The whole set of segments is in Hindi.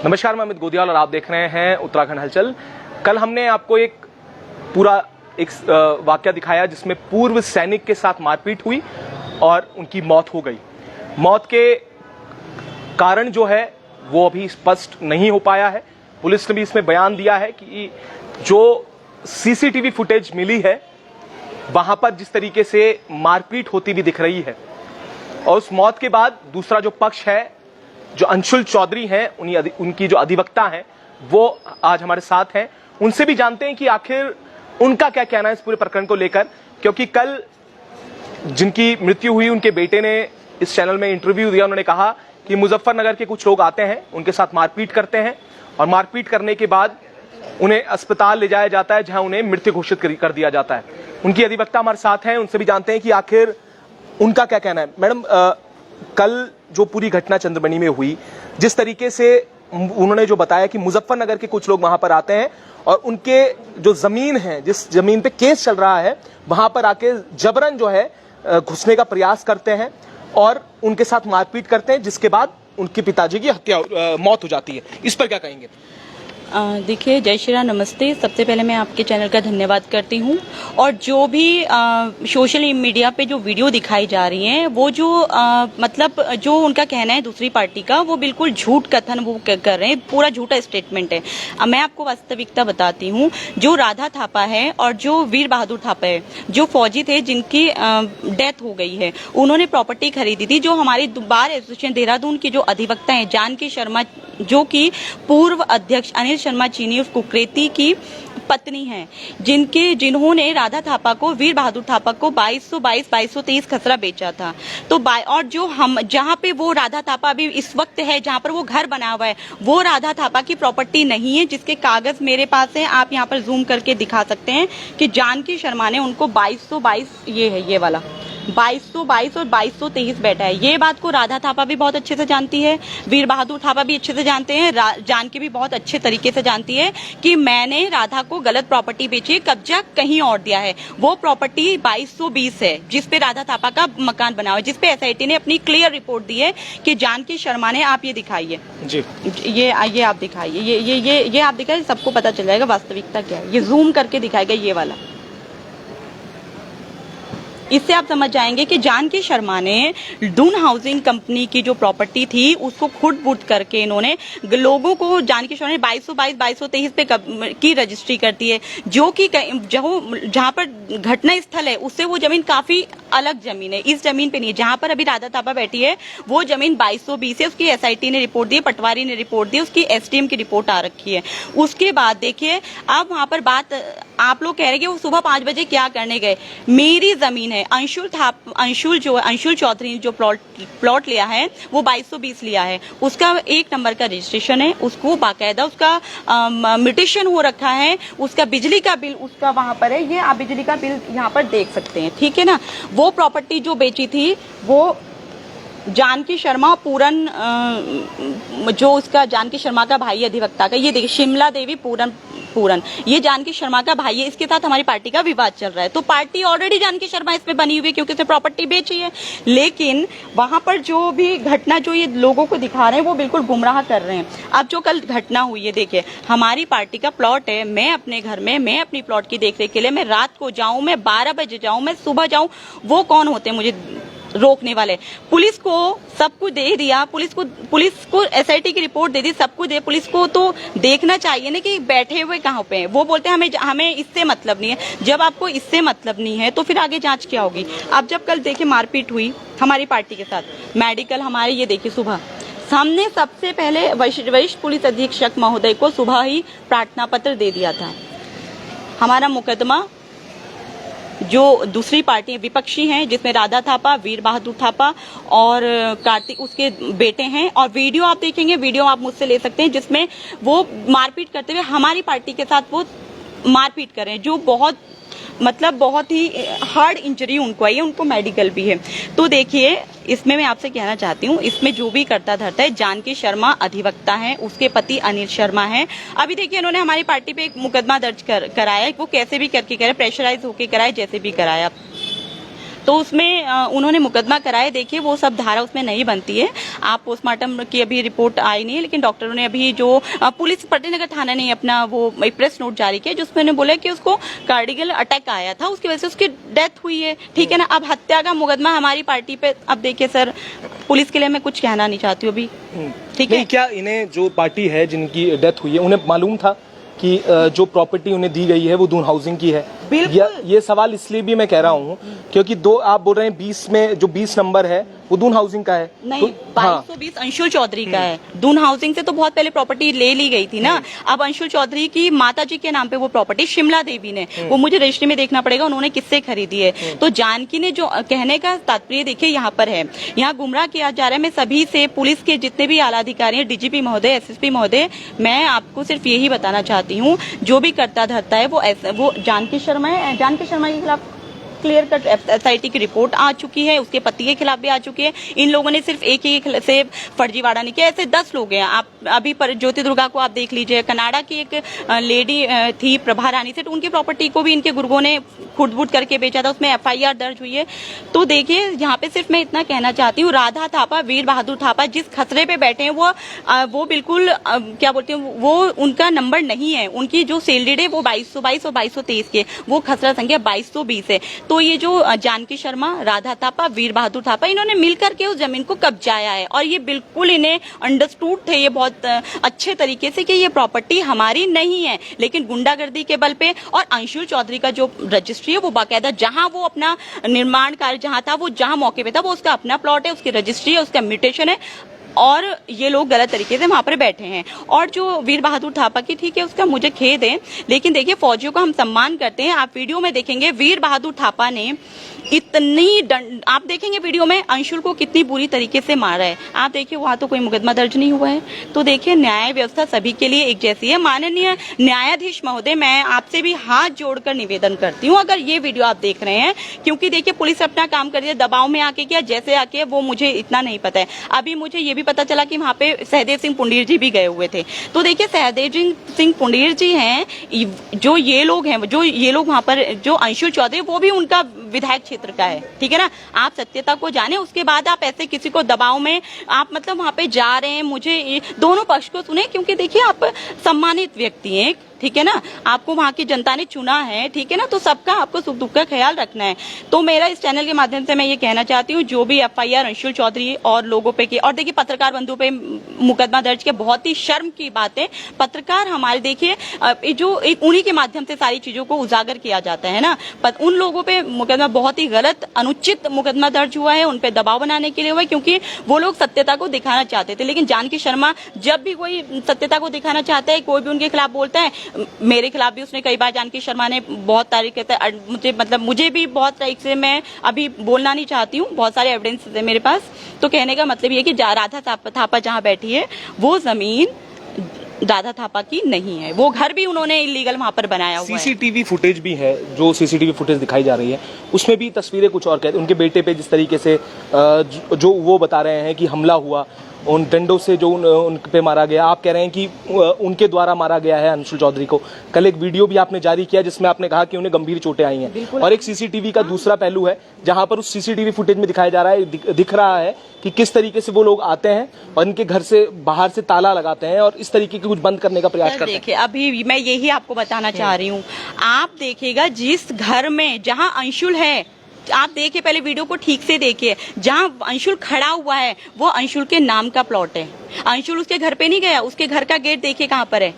नमस्कार, मैं अमित गोदियाल और आप देख रहे हैं उत्तराखंड हलचल। कल हमने आपको एक वाकया दिखाया जिसमें पूर्व सैनिक के साथ मारपीट हुई और उनकी मौत हो गई। मौत के कारण जो है वो अभी स्पष्ट नहीं हो पाया है। पुलिस ने भी इसमें बयान दिया है कि जो सीसीटीवी फुटेज मिली है वहां पर जिस तरीके से मारपीट होती भी दिख रही है, और उस मौत के बाद दूसरा जो पक्ष है, जो अंशुल चौधरी हैं, उनकी जो अधिवक्ता हैं, वो आज हमारे साथ हैं। उनसे भी जानते हैं कि आखिर उनका क्या कहना है इस पूरे प्रकरण को लेकर, क्योंकि कल जिनकी मृत्यु हुई उनके बेटे ने इस चैनल में इंटरव्यू दिया। उन्होंने कहा कि मुजफ्फरनगर के कुछ लोग आते हैं, उनके साथ मारपीट करते हैं और मारपीट करने के बाद उन्हें अस्पताल ले जाया जाता है, जहां उन्हें मृत घोषित कर दिया जाता है। उनकी अधिवक्ता हमारे साथ हैं, उनसे भी जानते हैं कि आखिर उनका क्या कहना है। मैडम, कल जो पूरी घटना चंद्रबनी में हुई, जिस तरीके से उन्होंने जो बताया कि मुजफ्फरनगर के कुछ लोग वहां पर आते हैं और उनके जो जमीन है, जिस जमीन पे केस चल रहा है, वहां पर आके जबरन जो है घुसने का प्रयास करते हैं और उनके साथ मारपीट करते हैं, जिसके बाद उनके पिताजी की मौत हो जाती है। इस पर क्या कहेंगे? देखिए, जय श्री राम, नमस्ते। सबसे पहले मैं आपके चैनल का धन्यवाद करती हूँ। और जो भी सोशल मीडिया पे जो वीडियो दिखाई जा रही हैं, वो जो मतलब जो उनका कहना है दूसरी पार्टी का, वो बिल्कुल झूठ कथन वो कर रहे हैं, पूरा झूठा स्टेटमेंट है। मैं आपको वास्तविकता बताती हूँ। जो राधा थापा है और जो वीर बहादुर थापा है, जो फौजी थे जिनकी डेथ हो गई है, उन्होंने प्रॉपर्टी खरीदी थी। जो हमारी बार एसोसिएशन देहरादून की जो अधिवक्ता है जानकी शर्मा, जो कि पूर्व अध्यक्ष अनिल शर्मा चीनी उर्फ कुकरेती की पत्नी हैं, जिन्होंने राधा थापा को, वीर बहादुर थापा को 2223 खसरा बेचा था। तो और जो हम जहां पे वो राधा थापा अभी इस वक्त है, जहां पर वो घर बना हुआ है, वो राधा थापा की प्रॉपर्टी नहीं है, जिसके कागज मेरे पास है। आप यहां पर जूम करके दिखा सकते हैं कि जानकी शर्मा ने उनको 2222, ये है, ये वाला 2222 और 2223 बैठा है। ये बात को राधा थापा भी बहुत अच्छे से जानती है, वीर बहादुर थापा भी अच्छे से जानते हैं, जानकी भी बहुत अच्छे तरीके से जानती है कि मैंने राधा को गलत प्रॉपर्टी बेची, कब्जा कहीं और दिया है। वो प्रॉपर्टी 2220 है, जिसपे राधा थापा का मकान बना हुआ है, जिसपे एसआईटी ने अपनी क्लियर रिपोर्ट दी है कि जानकी शर्मा ने, आप ये दिखाइए जी, ये आप दिखाइए, ये आप दिखाइए, सबको पता चल जाएगा वास्तविकता क्या है। ये जूम करके दिखाएगा, ये वाला। इससे आप समझ जाएंगे कि जानकी शर्मा ने दून हाउसिंग कंपनी की जो प्रॉपर्टी थी उसको खुद बुट करके इन्होंने लोगों को, जानकी शर्मा ने 2222 2223 पे की रजिस्ट्री करती है, जो कि जहां पर घटना स्थल है उससे वो जमीन काफी अलग जमीन है। इस जमीन पे नहीं है जहां पर अभी राधा थापा बैठी है, वो जमीन 2220 है। उसकी एसआईटी ने रिपोर्ट दी, पटवारी ने रिपोर्ट दी, उसकी एसडीएम की रिपोर्ट आ रखी है। उसके बाद देखिए, अब वहां पर बात, आप लोग कह रहे हैं कि वो सुबह 5 बजे क्या करने गए। मेरी जमीन है, अंशुल चौधरी ने जो प्लॉट लिया है वो 2220 लिया है, उसका 1 नंबर का रजिस्ट्रेशन है, उसको बाकायदा उसका म्यूटेशन हो रखा है, उसका बिजली का बिल उसका वहां पर है, ये आप बिजली का बिल यहाँ पर देख सकते हैं, ठीक है ना। वो प्रॉपर्टी जो बेची थी वो जानकी शर्मा पूरन, जो उसका जानकी शर्मा का भाई अधिवक्ता का, ये देखिए शिमला देवी पूरन, ये जानकी शर्मा का भाई है। इसके साथ हमारी पार्टी का विवाद चल रहा है। तो पार्टी ऑलरेडी जानकी शर्मा इसमें बनी हुई है क्योंकि उसने प्रॉपर्टी बेची है। लेकिन वहां पर जो भी घटना जो ये लोगों को दिखा रहे हैं वो बिल्कुल गुमराह कर रहे हैं। अब जो कल घटना हुई है, देखिए, हमारी पार्टी का प्लॉट है, मैं अपने घर में, मैं अपनी प्लॉट की देखरेख के लिए मैं रात को जाऊं, मैं 12 बजे जाऊं, मैं सुबह जाऊं, वो कौन होते हैं मुझे रोकने वाले? पुलिस को सब कुछ दे दिया, पुलिस को एसआईटी की रिपोर्ट दे दी, सब कुछ दे। पुलिस को तो देखना चाहिए ना कि बैठे हुए कहाँ पे हैं। वो बोलते हैं हमें इससे मतलब नहीं है। जब आपको इससे मतलब नहीं है तो फिर आगे जांच क्या होगी? अब जब कल देखिए मारपीट हुई हमारी पार्टी के साथ, मेडिकल हमारे, ये देखिए सुबह हमने सबसे पहले वरिष्ठ पुलिस अधीक्षक महोदय को सुबह ही प्रार्थना पत्र दे दिया था। हमारा मुकदमा जो दूसरी पार्टी विपक्षी हैं, जिसमें राधा थापा, वीर बहादुर थापा और कार्तिक उसके बेटे हैं, और वीडियो आप देखेंगे, वीडियो आप मुझसे ले सकते हैं, जिसमें वो मारपीट करते हुए हमारी पार्टी के साथ वो मारपीट कर रहे हैं, जो बहुत ही हार्ड इंजरी उनको आई है, उनको मेडिकल भी है। तो देखिए, इसमें मैं आपसे कहना चाहती हूँ, इसमें जो भी करता धरता है, जानकी शर्मा अधिवक्ता है, उसके पति अनिल शर्मा है। अभी देखिए, उन्होंने हमारी पार्टी पे एक मुकदमा दर्ज कराया, वो कैसे भी करके कराया, प्रेशराइज होके कराया, जैसे भी कराया। तो उसमें उन्होंने मुकदमा कराए। देखिए वो सब धारा उसमें नहीं बनती है। आप पोस्टमार्टम की अभी रिपोर्ट आई नहीं है, लेकिन डॉक्टरों ने अभी जो पुलिस पटेलनगर थाना ने अपना वो एक प्रेस नोट जारी किया जिसमें उन्होंने बोला कि उसको कार्डियल अटैक आया था, उसकी वजह से उसकी डेथ हुई है। ठीक है ना। अब हत्या का मुकदमा हमारी पार्टी पे, अब देखिए सर पुलिस के लिए मैं कुछ कहना नहीं चाहती हूँ अभी। ठीक है। क्या इन्हें जो पार्टी है जिनकी डेथ हुई है उन्हें मालूम था कि जो प्रॉपर्टी उन्हें दी गई है वो दून हाउसिंग की है? ये सवाल इसलिए भी मैं कह रहा हूँ क्योंकि दो आप बोल रहे हैं 20 में जो 20 नंबर है वो दून हाउसिंग का है। नहीं, तो 2220 अंशुल चौधरी का है। दून हाउसिंग से तो बहुत पहले प्रॉपर्टी ले ली गई थी ना। अब अंशुल चौधरी की माता जी के नाम पे वो प्रॉपर्टी शिमला देवी ने, वो मुझे रजिस्ट्री में देखना पड़ेगा उन्होंने किससे खरीदी है। तो जानकी ने जो कहने का तात्पर्य देखिए यहाँ पर है, यहाँ गुमराह किया जा रहा है। मैं सभी से, पुलिस के जितने भी आला अधिकारी हैं, डीजीपी महोदय, एसएसपी महोदय, मैं आपको सिर्फ यही बताना चाहती हूँ जो भी करता धरता है वो जानकी शर्मा है। जानकी शर्मा के खिलाफ क्लियर कट एसआईटी की रिपोर्ट आ चुकी है, उसके पति के खिलाफ भी आ चुकी है। इन लोगों ने सिर्फ एक ही से फर्जीवाड़ा नहीं किया, ऐसे 10 लोग हैं। आप अभी पर ज्योति दुर्गा को आप देख लीजिए, कनाडा की एक लेडी थी प्रभा रानी सेठ, उनकी प्रॉपर्टी को भी इनके गुर्गों ने खुद करके बेचा था, उसमें एफआईआर दर्ज हुई है। तो देखिए यहाँ पे सिर्फ मैं इतना कहना चाहती हूँ, राधा थापा, वीर बहादुर थापा जिस खतरे पे बैठे हैं वो बिल्कुल क्या बोलते हैं, वो उनका नंबर नहीं है। उनकी जो सेल डीड है वो 2222 और 2223 के, वो खसरा संख्या 2220 है। तो ये जो जानकी शर्मा, राधा थापा, वीर बहादुर थापा, इन्होंने मिलकर के उस जमीन को कब्जाया है और ये बिल्कुल इन्हें अंडरस्टूड थे ये बहुत अच्छे तरीके से कि ये प्रॉपर्टी हमारी नहीं है, लेकिन गुंडागर्दी के बल पे। और अंशुल चौधरी का जो रजिस्ट्री है वो बाकायदा जहां वो अपना निर्माण कार्य जहां था, वो जहां मौके पे था, वो उसका अपना प्लॉट है, उसकी रजिस्ट्री है, उसका म्यूटेशन है और ये लोग गलत तरीके से वहां पर बैठे हैं। और जो वीर बहादुर थापा की, ठीक है, उसका मुझे खेद है, लेकिन देखिए फौजियों का हम सम्मान करते हैं। आप वीडियो में देखेंगे वीर बहादुर थापा ने इतनी आप देखेंगे वीडियो में अंशुल को कितनी बुरी तरीके से मारा है। आप देखिए वहां तो कोई मुकदमा दर्ज नहीं हुआ है। तो देखिए न्याय व्यवस्था सभी के लिए एक जैसी है। माननीय न्यायाधीश महोदय, मैं आपसे भी हाथ जोड़कर निवेदन करती हूँ, अगर ये वीडियो आप देख रहे हैं, क्योंकि देखिए पुलिस अपना काम कर रही है, दबाव में आके किया, जैसे आके, वो मुझे इतना नहीं पता है। अभी मुझे ये भी पता चला कि वहां पे सहदेव सिंह पुंडीर जी भी गए हुए थे। तो देखिए सहदेव सिंह पुंडीर जी हैं, जो ये लोग हैं, जो ये लोग वहां पर, जो अंशुल चौधरी, वो भी उनका विधायक क्षेत्र का है। ठीक है ना। आप सत्यता को जाने, उसके बाद आप ऐसे किसी को दबाव में आप मतलब वहां पे जा रहे हैं। मुझे दोनों पक्ष को सुने, क्योंकि देखिए आप सम्मानित व्यक्ति हैं, ठीक है ना, आपको वहां की जनता ने चुना है, ठीक है ना, तो सबका आपको सुख दुख का ख्याल रखना है। तो मेरा इस चैनल के माध्यम से मैं ये कहना चाहती हूँ, जो भी एफआईआर अंशुल चौधरी और लोगों पे की, और देखिए पत्रकार बंधु पे मुकदमा दर्ज किया, बहुत ही शर्म की बात है। पत्रकार हमारे देखिए जो उन्हीं के माध्यम से सारी चीजों को उजागर किया जाता है ना, उन लोगों पे मुकदमा बहुत ही गलत, अनुचित मुकदमा दर्ज हुआ है, उन पे दबाव बनाने के लिए हुआ है, क्योंकि वो लोग सत्यता को दिखाना चाहते थे। लेकिन जानकी शर्मा जब भी कोई सत्यता को दिखाना चाहता है, कोई भी उनके खिलाफ बोलता है, मेरे खिलाफ भी उसने कई बार, जानकी शर्मा ने बहुत तारीख मुझे भी बहुत तारीख से, मैं अभी बोलना नहीं चाहती हूँ, बहुत सारे एविडेंस है मेरे पास। तो कहने का मतलब ये कि राधा थापा जहाँ बैठी है वो जमीन राधा थापा की नहीं है, वो घर भी उन्होंने इलीगल वहां पर बनाया हुआ है। सीसीटीवी फुटेज भी है, जो सीसीटीवी फुटेज दिखाई जा रही है उसमें भी तस्वीरें कुछ और कहते हैं। उनके बेटे पे जिस तरीके से जो वो बता रहे हैं कि हमला हुआ, उन डंडों से जो उन पे मारा गया, आप कह रहे हैं कि उनके द्वारा मारा गया है अंशुल चौधरी को। कल एक वीडियो भी आपने जारी किया जिसमें आपने कहा कि उन्हें गंभीर चोटें आई हैं, और एक सीसीटीवी का दूसरा पहलू है जहां पर उस सीसीटीवी फुटेज में दिखाया जा रहा है, दिख रहा है कि किस तरीके से वो लोग आते हैं और इनके घर से बाहर से ताला लगाते हैं और इस तरीके के कुछ बंद करने का प्रयास करते हैं। देखिए अभी मैं यही आपको बताना चाह रही हूँ, आप देखिएगा जिस घर में जहां अंशुल है, आप देखिए पहले वीडियो को ठीक से देखिए, जहां अंशुल खड़ा हुआ है वो अंशुल के नाम का प्लॉट है। अंशुल उसके घर पे नहीं गया, उसके घर का गेट देखिए कहां पर है,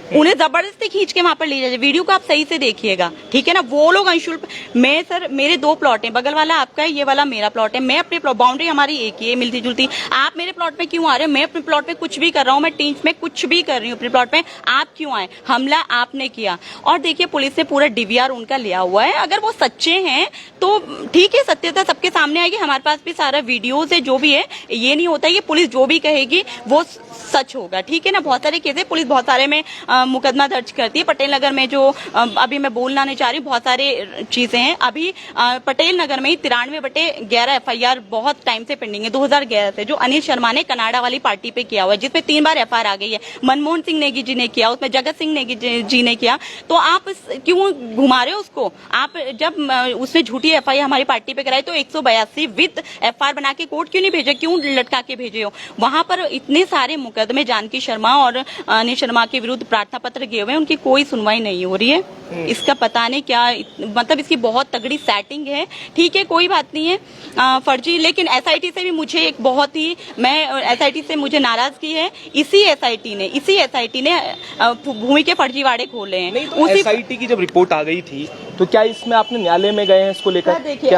उन्हें जबरदस्ती खींच के वहां पर ले जाए। वीडियो को आप सही से देखिएगा, ठीक है ना। वो लोग अंशुल, मैं सर, मेरे 2 प्लॉट हैं, बगल वाला आपका है, ये वाला मेरा प्लॉट है। मैं अपने बाउंड्री हमारी एक ही है, मिलती जुलती। आप मेरे प्लॉट में क्यों आ रहे हो? मैं अपने प्लॉट में कुछ भी कर रहा हूँ, मैं टीम्स में कुछ भी कर रही हूँ अपने प्लॉट में, आप क्यों आए? हमला आपने किया। और देखिए पुलिस ने पूरा डीवीआर उनका लिया हुआ है। अगर वो सच्चे हैं तो ठीक है, सत्यता सबके सामने आएगी। हमारे पास भी सारा वीडियोज है, जो भी है। ये नहीं होता है कि पुलिस जो भी कहेगी वो सच होगा, ठीक है ना। बहुत सारे केस है, पुलिस बहुत सारे में मुकदमा दर्ज करती है। पटेल नगर में जो अभी मैं बोलना नहीं चाह रही, बहुत सारे चीजें हैं। अभी पटेल नगर में 93/11 FIR बहुत टाइम से पेंडिंग है, 2011 से, जो अनिल शर्मा ने कनाडा वाली पार्टी पे किया हुआ है, जिसमें 3 बार FIR आ गई है। मनमोहन सिंह नेगी जी ने किया, उसमें जगत सिंह नेगी जी ने किया। तो आप क्यों घुमा रहे हो उसको? आप जब उसने झूठी FIR हमारी पार्टी पे कराई तो 182 विद FIR बना के कोर्ट क्यों नहीं भेजे, क्यों लटका के भेजे हो? वहां पर इतने सारे मुकदमे जानकी शर्मा और अनिल शर्मा के विरुद्ध प्रार्थना पत्र गए हुए हैं, उनकी कोई सुनवाई नहीं हो रही है। इसका पता नहीं क्या, मतलब इसकी बहुत तगड़ी सेटिंग है। ठीक है, कोई बात नहीं है, फर्जी। लेकिन SIT से भी मुझे एक बहुत ही, मैं SIT से मुझे नाराजगी है। इसी SIT ने भूमि के फर्जीवाड़े खोले हैं। नहीं, तो SIT की जब रिपोर्ट आ गई थी तो क्या इसमें आपने न्यायालय में गए हैं इसको लेकर? देखिए,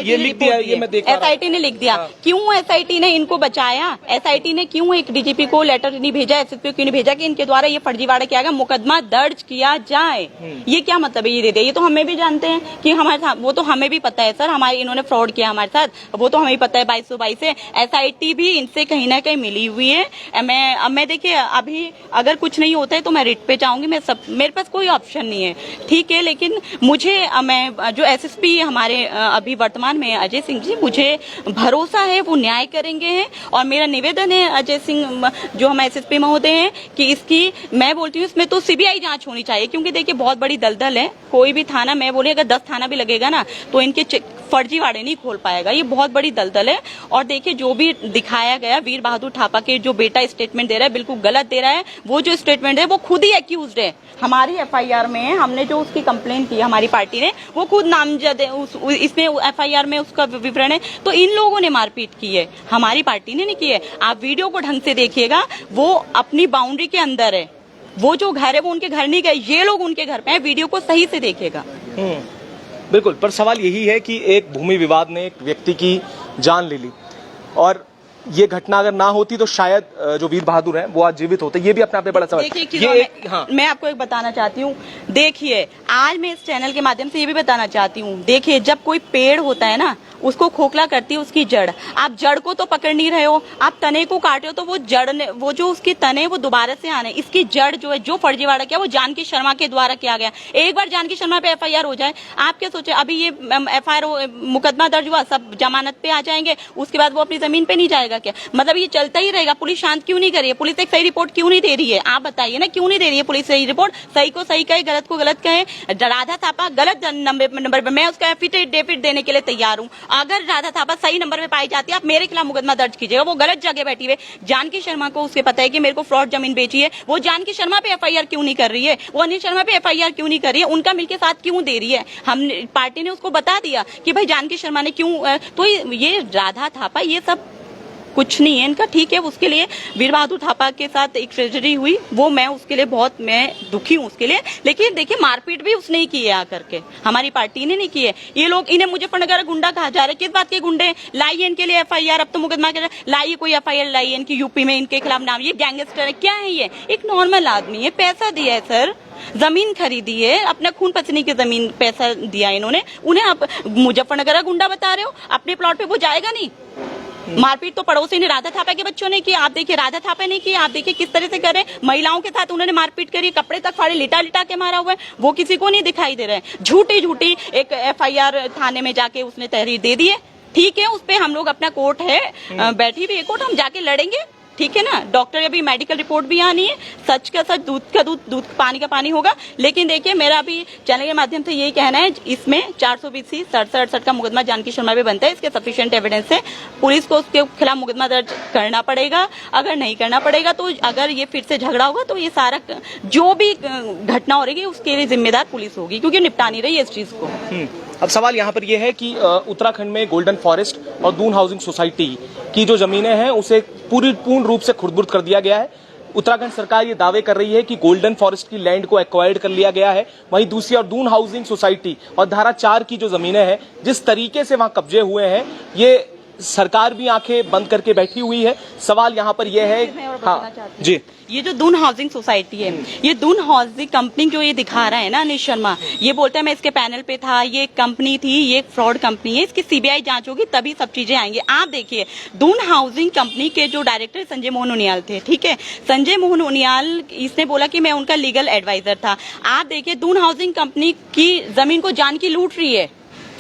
ये लिख दिया, ये मैं देख रहा हूं। SIT ने लिख दिया। क्यों SIT ने इनको बचाया? SIT ने क्यों एक DGP को लेटर नहीं भेजा, SSP को क्यों नहीं भेजा कि इनके द्वारा ये फर्जीवाड़ा किया गया, मुकदमा दर्ज किया जाए? ये क्या मतलब है? ये दे दिया। ये तो हमें भी जानते हैं कि हमारे साथ, वो तो हमें भी पता है सर, हमारे इन्होंने फ्रॉड किया हमारे साथ, वो तो हमें भी पता है। 2222 से SIT भी इनसे कहीं ना कहीं मिली हुई है। मैं देखिए, अभी अगर कुछ नहीं होता है तो मैं रिट पे जाऊंगी, मेरे पास कोई ऑप्शन नहीं है, ठीक है। लेकिन मुझे, मैं जो SSP हमारे अभी वर्तमान में अजय सिंह जी, मुझे भरोसा है वो न्याय करेंगे हैं। और मेरा निवेदन है अजय सिंह जो हम SSP महोदय हैं कि इसकी, मैं बोलती हूँ इसमें तो CBI जांच होनी चाहिए, क्योंकि देखिए बहुत बड़ी दलदल है। कोई भी थाना, मैं बोली अगर 10 थाना भी लगेगा ना तो इनके फर्जीवाड़े नहीं खोल पाएगा। ये बहुत बड़ी दलदल है। और देखिए जो भी दिखाया गया, वीर बहादुर थापा के जो बेटा स्टेटमेंट दे रहा है, बिल्कुल गलत दे रहा है। वो जो स्टेटमेंट है वो खुद ही एक्यूज्ड है। हमारी FIR में हमने जो उसकी कंप्लेन की हमारी पार्टी ने, वो खुद नामजद है, इसमें FIR में उसका विवरण है। तो इन लोगों ने मारपीट की है, हमारी पार्टी ने नहीं की है। आप वीडियो को ढंग से देखिएगा, वो अपनी बाउंड्री के अंदर है। वो जो घर है वो उनके घर नहीं गए, ये लोग उनके घर पे हैं। वीडियो को सही से देखिएगा। बिल्कुल, पर सवाल यही है कि एक भूमि विवाद ने एक व्यक्ति की जान ले ली, और ये घटना अगर ना होती तो शायद जो वीर बहादुर हैं वो आज जीवित होते। ये भी अपने आप में बड़ा सवाल। मैं आपको एक बताना चाहती हूँ। देखिए, आज मैं इस चैनल के माध्यम से ये भी बताना चाहती हूँ, देखिए जब कोई पेड़ होता है ना, उसको खोखला करती है उसकी जड़। आप जड़ को तो पकड़ नहीं रहे हो, आप तने को काटे हो, तो वो जड़ ने, वो जो उसके तने वो दोबारा से आने। इसकी जड़ जो है, जो फर्जीवाड़ा किया वो जानकी शर्मा के द्वारा किया गया। एक बार जानकी शर्मा पे FIR हो जाए, आप क्या सोचे, अभी ये FIR मुकदमा दर्ज हुआ, सब जमानत पे आ जाएंगे, उसके बाद वो अपनी जमीन पे नहीं जाएगा क्या? मतलब ये चलता ही रहेगा। पुलिस शांत क्यों नहीं कर रही है? पुलिस एक सही रिपोर्ट क्यों नहीं दे रही है? आप बताइए ना, क्यों नहीं दे रही है पुलिस सही रिपोर्ट? सही को सही कहे, गलत को गलत कहे। राधा थापा गलत नंबर पे, मैं उसका एफिडेविट देने के लिए तैयार हूँ। अगर राधा थापा सही नंबर पे पाई जाती है, आप मेरे खिलाफ मुकदमा दर्ज कीजिएगा। वो गलत जगह बैठी हुई। जानकी शर्मा को उसके पता है कि मेरे को फ्रॉड जमीन बेची है, वो जानकी शर्मा पे FIR क्यों नहीं कर रही है? वो अनिल शर्मा पे FIR क्यों नहीं कर रही है? उनका मिलके साथ क्यों दे रही है? हम पार्टी ने उसको बता दिया कि भाई जानकी शर्मा ने क्यों। तो ये राधा थापा, ये सब कुछ नहीं है इनका, ठीक है। उसके लिए वीर बहादुर थापा के साथ एक ट्रेजेडी हुई, वो मैं उसके लिए बहुत मैं दुखी हूँ उसके लिए। लेकिन देखिए, मारपीट भी उसने ही की है आकर के, हमारी पार्टी ने नहीं की है। ये लोग, इन्हें मुजफ्फरनगर गुंडा कहा जा रहा है। किस बात के गुंडे? लाइए इनके लिए FIR, अब तो मुकदमा कर लाइए, कोई FIR लाइए इनकी, यूपी में इनके खिलाफ नाम। ये गैंगस्टर है क्या है? ये एक नॉर्मल आदमी है, पैसा दिया है सर, जमीन खरीदी है, अपना खून पसीने की जमीन, पैसा दिया इन्होंने। उन्हें आप मुजफ्फरनगर गुंडा बता रहे हो? अपने प्लॉट पे वो जाएगा नहीं। मारपीट तो पड़ोसी ने, राधा थापा के बच्चों ने की। आप देखिए, राधा थापा ने की, आप देखिए किस तरह से करे। महिलाओं के साथ उन्होंने मारपीट करी, कपड़े तक फाड़े, लिटा लिटा के मारा हुआ है। वो किसी को नहीं दिखाई दे रहे हैं। झूठी झूठी एक FIR थाने में जाके उसने तहरीर दे दी है, ठीक है। उस पे हम लोग, अपना कोर्ट है, बैठी हुई है कोर्ट, हम जाके लड़ेंगे, ठीक है ना। डॉक्टर, अभी मेडिकल रिपोर्ट भी आनी है, सच का सच, दूध का दूध, दूध पानी का पानी होगा। लेकिन देखिए, मेरा अभी चैनल के माध्यम से यही कहना है, इसमें 420 67 का मुकदमा जानकी शर्मा पे बनता है। इसके सफिशिएंट एविडेंस है, पुलिस को उसके खिलाफ मुकदमा दर्ज करना पड़ेगा। अगर नहीं करना पड़ेगा तो, अगर ये फिर से झगड़ा होगा तो ये सारा जो भी घटना हो रही है उसके लिए जिम्मेदार पुलिस होगी, क्योंकि निपटा नहीं रही है इस चीज को। अब सवाल यहाँ पर यह है कि उत्तराखंड में गोल्डन फॉरेस्ट और दून हाउसिंग सोसाइटी की जो जमीनें हैं उसे पूर्ण रूप से खुर्द-बुर्द कर दिया गया है। उत्तराखंड सरकार ये दावे कर रही है कि गोल्डन फॉरेस्ट की लैंड को एक्वायर्ड कर लिया गया है। वहीं दूसरी और दून हाउसिंग सोसाइटी और धारा 4 की जो जमीनें हैं, जिस तरीके से वहां कब्जे हुए हैं, ये सरकार भी आंखें बंद करके बैठी हुई है। सवाल यहाँ पर यह है, मैं और हाँ बताना चाहती हूँ। जी, ये जो दून हाउसिंग सोसाइटी है, ये दून हाउसिंग कंपनी जो ये दिखा रहा है ना अनिल शर्मा, ये बोलता है मैं इसके पैनल पे था, ये एक कंपनी थी, ये एक फ्रॉड कंपनी है, इसकी सीबीआई जांच होगी तभी सब चीजें आएंगी। आप देखिए दून हाउसिंग कंपनी के जो डायरेक्टर संजय मोहन उनियाल थे, ठीक है, संजय मोहन उनियाल इसने बोला कि मैं उनका लीगल एडवाइजर था। आप देखिए दून हाउसिंग कंपनी की जमीन को जान की लूट रही है,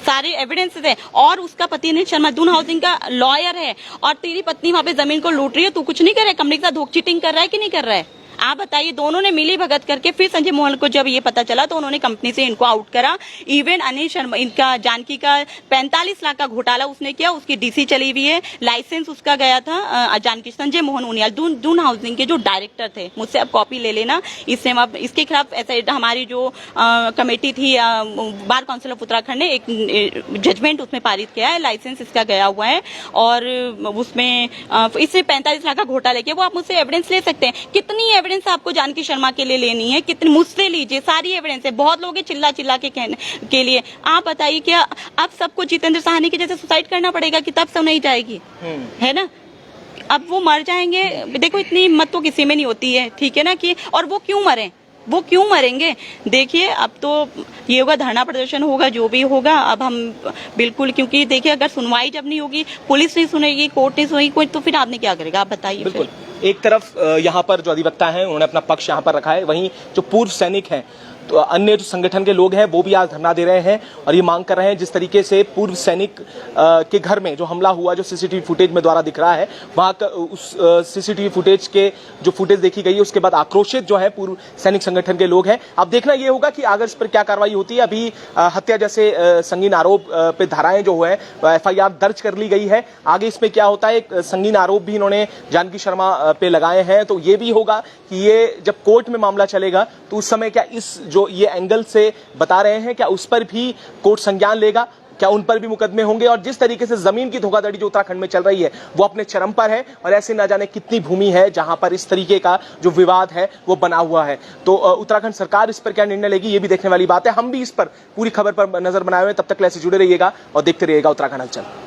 सारे एविडेंसेस है, और उसका पति अनिल शर्मा दून हाउसिंग का लॉयर है, और तेरी पत्नी वहां पे जमीन को लूट रही है, तू कुछ नहीं कर रहा है, कंपनी के साथ धोख चीटिंग कर रहा है कि नहीं कर रहा है? आप बताइए। दोनों ने मिली भगत करके फिर संजय मोहन को जब ये पता चला तो उन्होंने कंपनी से इनको आउट करा। इवन अनिल शर्मा, इनका जानकी का 45 लाख का घोटाला उसने किया, उसकी डीसी चली हुई है, लाइसेंस उसका गया था। जानकी संजय मोहन उनियाल दून हाउसिंग के जो डायरेक्टर थे, मुझसे अब कॉपी ले लेना, इससे अब इसके खिलाफ ऐसा हमारी जो कमेटी थी बार काउंसिल ऑफ उत्तराखंड ने एक जजमेंट उसमें पारित किया है, लाइसेंस इसका गया हुआ है, और उसमें इससे 45 लाख का घोटाला किया। वो आप मुझसे एविडेंस ले सकते हैं। कितनी एविडेंस आपको जानकी शर्मा के लिए लेनी है? कितनी मुझसे लीजिए, सारी एविडेंस है। बहुत लोग चिल्ला चिल्ला के कहने के लिए। आप बताइए क्या अब सबको जितेंद्र साहनी के जैसे सुसाइड करना पड़ेगा कि तब सब नहीं जाएगी? है ना, अब वो मर जाएंगे। देखो इतनी हिम्मत तो किसी में नहीं होती है, ठीक है ना, कि और वो क्यों मरे, वो क्यों मरेंगे? देखिए अब तो ये होगा, धरना प्रदर्शन होगा, जो भी होगा। अब हम बिल्कुल, क्योंकि देखिए अगर सुनवाई जब नहीं होगी, पुलिस नहीं सुनेगी, कोर्ट नहीं सुनेगी, कोई तो फिर आपने क्या करेगा? आप बताइए। बिल्कुल। एक तरफ यहाँ पर जो अधिवक्ता हैं उन्होंने अपना पक्ष यहाँ पर रखा है, वहीं जो पूर्व सैनिक हैं, तो अन्य जो संगठन के लोग हैं वो भी आज धरना दे रहे हैं और ये मांग कर रहे हैं जिस तरीके से पूर्व सैनिक के घर में जो हमला हुआ, जो सीसीटीवी फुटेज में द्वारा दिख रहा है, वहां का उस सीसीटीवी फुटेज के जो फुटेज देखी गई है उसके बाद आक्रोशित जो है पूर्व सैनिक संगठन के लोग हैं। अब देखना ये होगा कि आगे इस पर क्या कार्रवाई होती है। अभी हत्या जैसे संगीन आरोप पे धाराएं जो है FIR दर्ज कर ली गई है। आगे इसमें क्या होता है, एक संगीन आरोप भी इन्होंने जानकी शर्मा पे लगाए हैं, तो ये भी होगा कि ये जब कोर्ट में मामला चलेगा तो उस समय क्या इस जो ये एंगल से बता रहे हैं, क्या उस पर भी कोर्ट संज्ञान लेगा, क्या उन पर भी मुकदमे होंगे? और जिस तरीके से जमीन की धोखाधड़ी जो उत्तराखंड में चल रही है वो अपने चरम पर है, और ऐसे न जाने कितनी भूमि है जहां पर इस तरीके का जो विवाद है वो बना हुआ है। तो उत्तराखंड सरकार इस पर क्या निर्णय लेगी ये भी देखने वाली बात है। हम भी इस पर पूरी खबर पर नजर बनाए हुए हैं। तब तक ऐसे जुड़े रहिएगा और देखते रहिएगा उत्तराखंड हलचल।